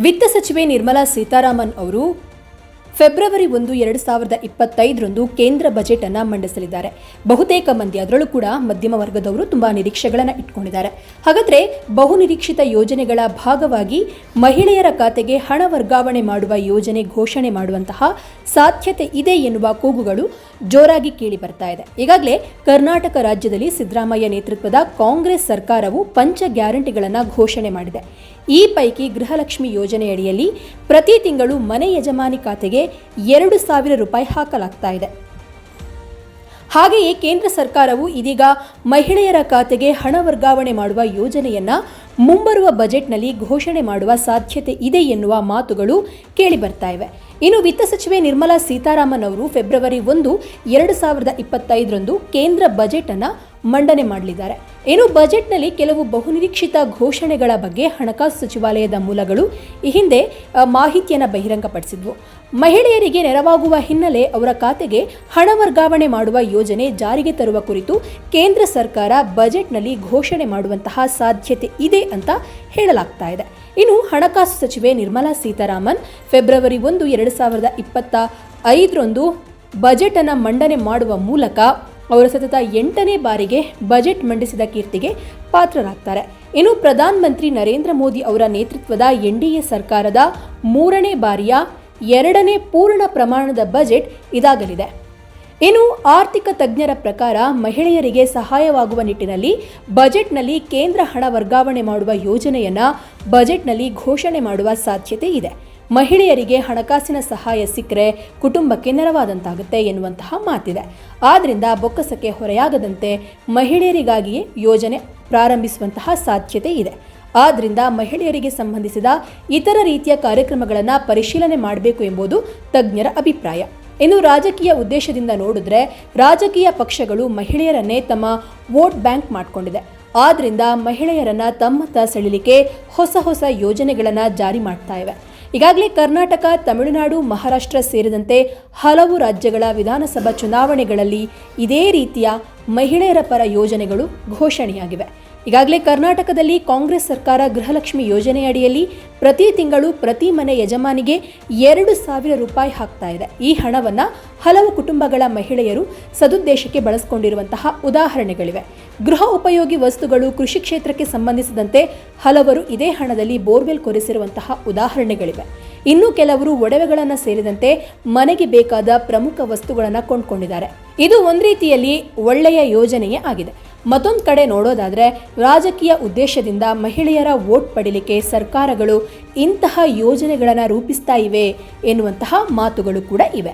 ವಿತ್ತ ಸಚಿವೆ ನಿರ್ಮಲಾ ಸೀತಾರಾಮನ್ ಅವರು ಫೆಬ್ರವರಿ 1, 2025 ಕೇಂದ್ರ ಬಜೆಟ್ ಅನ್ನು ಮಂಡಿಸಲಿದ್ದಾರೆ. ಬಹುತೇಕ ಮಂದಿ, ಅದರಲ್ಲೂ ಕೂಡ ಮಧ್ಯಮ ವರ್ಗದವರು ತುಂಬಾ ನಿರೀಕ್ಷೆಗಳನ್ನು ಇಟ್ಕೊಂಡಿದ್ದಾರೆ. ಹಾಗಾದ್ರೆ ಬಹುನಿರೀಕ್ಷಿತ ಯೋಜನೆಗಳ ಭಾಗವಾಗಿ ಮಹಿಳೆಯರ ಖಾತೆಗೆ ಹಣ ವರ್ಗಾವಣೆ ಮಾಡುವ ಯೋಜನೆ ಘೋಷಣೆ ಮಾಡುವಂತಹ ಸಾಧ್ಯತೆ ಇದೆ ಎನ್ನುವ ಕೂಗುಗಳು ಜೋರಾಗಿ ಕೇಳಿ ಬರ್ತಾ ಇದೆ. ಈಗಾಗಲೇ ಕರ್ನಾಟಕ ರಾಜ್ಯದಲ್ಲಿ ಸಿದ್ದರಾಮಯ್ಯ ನೇತೃತ್ವದ ಕಾಂಗ್ರೆಸ್ ಸರ್ಕಾರವು ಪಂಚ ಗ್ಯಾರಂಟಿಗಳನ್ನು ಘೋಷಣೆ ಮಾಡಿದೆ. ಈ ಪೈಕಿ ಗೃಹಲಕ್ಷ್ಮಿ ಯೋಜನೆಯಡಿಯಲ್ಲಿ ಪ್ರತಿ ತಿಂಗಳು ಮನೆ ಯಜಮಾನಿ ಖಾತೆಗೆ 2,000 ರೂಪಾಯಿ ಹಾಕಲಾಗ್ತಾ ಇದೆ. ಹಾಗೆಯೇ ಕೇಂದ್ರ ಸರ್ಕಾರವು ಇದೀಗ ಮಹಿಳೆಯರ ಖಾತೆಗೆ ಹಣ ವರ್ಗಾವಣೆ ಮಾಡುವ ಯೋಜನೆಯನ್ನ ಮುಂಬರುವ ಬಜೆಟ್ನಲ್ಲಿ ಘೋಷಣೆ ಮಾಡುವ ಸಾಧ್ಯತೆ ಇದೆ ಎನ್ನುವ ಮಾತುಗಳು ಕೇಳಿ ಬರ್ತಾ ಇವೆ. ಇನ್ನು ವಿತ್ತ ಸಚಿವೆ ನಿರ್ಮಲಾ ಸೀತಾರಾಮನ್ ಅವರು ಫೆಬ್ರವರಿ 1, 2025 ಕೇಂದ್ರ ಬಜೆಟ್ ಅನ್ನು ಮಂಡನೆ ಮಾಡಲಿದ್ದಾರೆ. ಇನ್ನು ಬಜೆಟ್ನಲ್ಲಿ ಕೆಲವು ಬಹುನಿರೀಕ್ಷಿತ ಘೋಷಣೆಗಳ ಬಗ್ಗೆ ಹಣಕಾಸು ಸಚಿವಾಲಯದ ಮೂಲಗಳು ಈ ಹಿಂದೆ ಮಾಹಿತಿಯನ್ನು ಬಹಿರಂಗಪಡಿಸಿದ್ವು. ಮಹಿಳೆಯರಿಗೆ ನೆರವಾಗುವ ಹಿನ್ನೆಲೆ ಅವರ ಖಾತೆಗೆ ಹಣ ವರ್ಗಾವಣೆ ಮಾಡುವ ಯೋಜನೆ ಜಾರಿಗೆ ತರುವ ಕುರಿತು ಕೇಂದ್ರ ಸರ್ಕಾರ ಬಜೆಟ್ನಲ್ಲಿ ಘೋಷಣೆ ಮಾಡುವಂತಹ ಸಾಧ್ಯತೆ ಇದೆ ಅಂತ ಹೇಳಲಾಗ್ತಾ ಇದೆ. ಇನ್ನು ಹಣಕಾಸು ಸಚಿವೆ ನಿರ್ಮಲಾ ಸೀತಾರಾಮನ್ ಫೆಬ್ರವರಿ 1, 2025 ಬಜೆಟ್ ಅನ್ನು ಮಂಡನೆ ಮಾಡುವ ಮೂಲಕ ಅವರು ಸತತ 8ನೇ ಬಾರಿಗೆ ಬಜೆಟ್ ಮಂಡಿಸಿದ ಕೀರ್ತಿಗೆ ಪಾತ್ರರಾಗ್ತಾರೆ. ಇನ್ನು ಪ್ರಧಾನಮಂತ್ರಿ ನರೇಂದ್ರ ಮೋದಿ ಅವರ ನೇತೃತ್ವದ ಎನ್ಡಿಎ ಸರ್ಕಾರದ 3ನೇ ಬಾರಿಯ 2ನೇ ಪೂರ್ಣ ಪ್ರಮಾಣದ ಬಜೆಟ್ ಇದಾಗಲಿದೆ. ಇನ್ನು ಆರ್ಥಿಕ ತಜ್ಞರ ಪ್ರಕಾರ ಮಹಿಳೆಯರಿಗೆ ಸಹಾಯವಾಗುವ ನಿಟ್ಟಿನಲ್ಲಿ ಬಜೆಟ್ನಲ್ಲಿ ಕೇಂದ್ರ ಹಣ ವರ್ಗಾವಣೆ ಮಾಡುವ ಯೋಜನೆಯನ್ನು ಬಜೆಟ್ನಲ್ಲಿ ಘೋಷಣೆ ಮಾಡುವ ಸಾಧ್ಯತೆ ಇದೆ. ಮಹಿಳೆಯರಿಗೆ ಹಣಕಾಸಿನ ಸಹಾಯ ಸಿಕ್ಕರೆ ಕುಟುಂಬಕ್ಕೆ ನೆರವಾದಂತಾಗುತ್ತೆ ಎನ್ನುವಂತಹ ಮಾತಿದೆ. ಆದ್ದರಿಂದ ಬೊಕ್ಕಸಕ್ಕೆ ಹೊರೆಯಾಗದಂತೆ ಮಹಿಳೆಯರಿಗಾಗಿಯೇ ಯೋಜನೆ ಪ್ರಾರಂಭಿಸುವಂತಹ ಸಾಧ್ಯತೆ ಇದೆ. ಆದ್ದರಿಂದ ಮಹಿಳೆಯರಿಗೆ ಸಂಬಂಧಿಸಿದ ಇತರ ರೀತಿಯ ಕಾರ್ಯಕ್ರಮಗಳನ್ನು ಪರಿಶೀಲನೆ ಮಾಡಬೇಕು ಎಂಬುದು ತಜ್ಞರ ಅಭಿಪ್ರಾಯ. ಇನ್ನು ರಾಜಕೀಯ ಉದ್ದೇಶದಿಂದ ನೋಡಿದ್ರೆ ರಾಜಕೀಯ ಪಕ್ಷಗಳು ಮಹಿಳೆಯರನ್ನೇ ತಮ್ಮ ವೋಟ್ ಬ್ಯಾಂಕ್ ಮಾಡಿಕೊಂಡಿದೆ. ಆದ್ದರಿಂದ ಮಹಿಳೆಯರನ್ನ ತಮ್ಮತ್ತ ಸೆಳೆಯಲಿಕ್ಕೆ ಹೊಸ ಯೋಜನೆಗಳನ್ನು ಜಾರಿ ಮಾಡ್ತಾ ಇವೆ. ಈಗಾಗಲೇ ಕರ್ನಾಟಕ, ತಮಿಳುನಾಡು, ಮಹಾರಾಷ್ಟ್ರ ಸೇರಿದಂತೆ ಹಲವು ರಾಜ್ಯಗಳ ವಿಧಾನಸಭಾ ಚುನಾವಣೆಗಳಲ್ಲಿ ಇದೇ ರೀತಿಯ ಮಹಿಳೆಯರ ಪರ ಯೋಜನೆಗಳು ಘೋಷಣೆಯಾಗಿವೆ. ಈಗಾಗಲೇ ಕರ್ನಾಟಕದಲ್ಲಿ ಕಾಂಗ್ರೆಸ್ ಸರ್ಕಾರ ಗೃಹಲಕ್ಷ್ಮಿ ಯೋಜನೆಯಡಿಯಲ್ಲಿ ಪ್ರತಿ ತಿಂಗಳು ಪ್ರತಿ ಮನೆ ಯಜಮಾನಿಗೆ 2,000 ರೂಪಾಯಿ ಹಾಕ್ತಾ ಇದೆ. ಈ ಹಣವನ್ನು ಹಲವು ಕುಟುಂಬಗಳ ಮಹಿಳೆಯರು ಸದುದ್ದೇಶಕ್ಕೆ ಬಳಸಿಕೊಂಡಿರುವಂತಹ ಉದಾಹರಣೆಗಳಿವೆ. ಗೃಹ ಉಪಯೋಗಿ ವಸ್ತುಗಳು, ಕೃಷಿ ಕ್ಷೇತ್ರಕ್ಕೆ ಸಂಬಂಧಿಸಿದಂತೆ ಹಲವರು ಇದೇ ಹಣದಲ್ಲಿ ಬೋರ್ವೆಲ್ ಕೊರೆಸಿರುವಂತಹ ಉದಾಹರಣೆಗಳಿವೆ. ಇನ್ನು ಕೆಲವರು ಒಡವೆಗಳನ್ನು ಸೇರಿದಂತೆ ಮನೆಗೆ ಬೇಕಾದ ಪ್ರಮುಖ ವಸ್ತುಗಳನ್ನು ಕೊಂಡ್ಕೊಂಡಿದ್ದಾರೆ. ಇದು ಒಂದು ರೀತಿಯಲ್ಲಿ ಒಳ್ಳೆಯ ಯೋಜನೆಯೇ ಆಗಿದೆ. ಮತ್ತೊಂದು ಕಡೆ ನೋಡೋದಾದರೆ ರಾಜಕೀಯ ಉದ್ದೇಶದಿಂದ ಮಹಿಳೆಯರ ವೋಟ್ ಪಡೆಯಲಿಕ್ಕೆ ಸರ್ಕಾರಗಳು ಇಂತಹ ಯೋಜನೆಗಳನ್ನು ರೂಪಿಸ್ತಾ ಇವೆ ಎನ್ನುವಂತಹ ಮಾತುಗಳು ಕೂಡ ಇವೆ.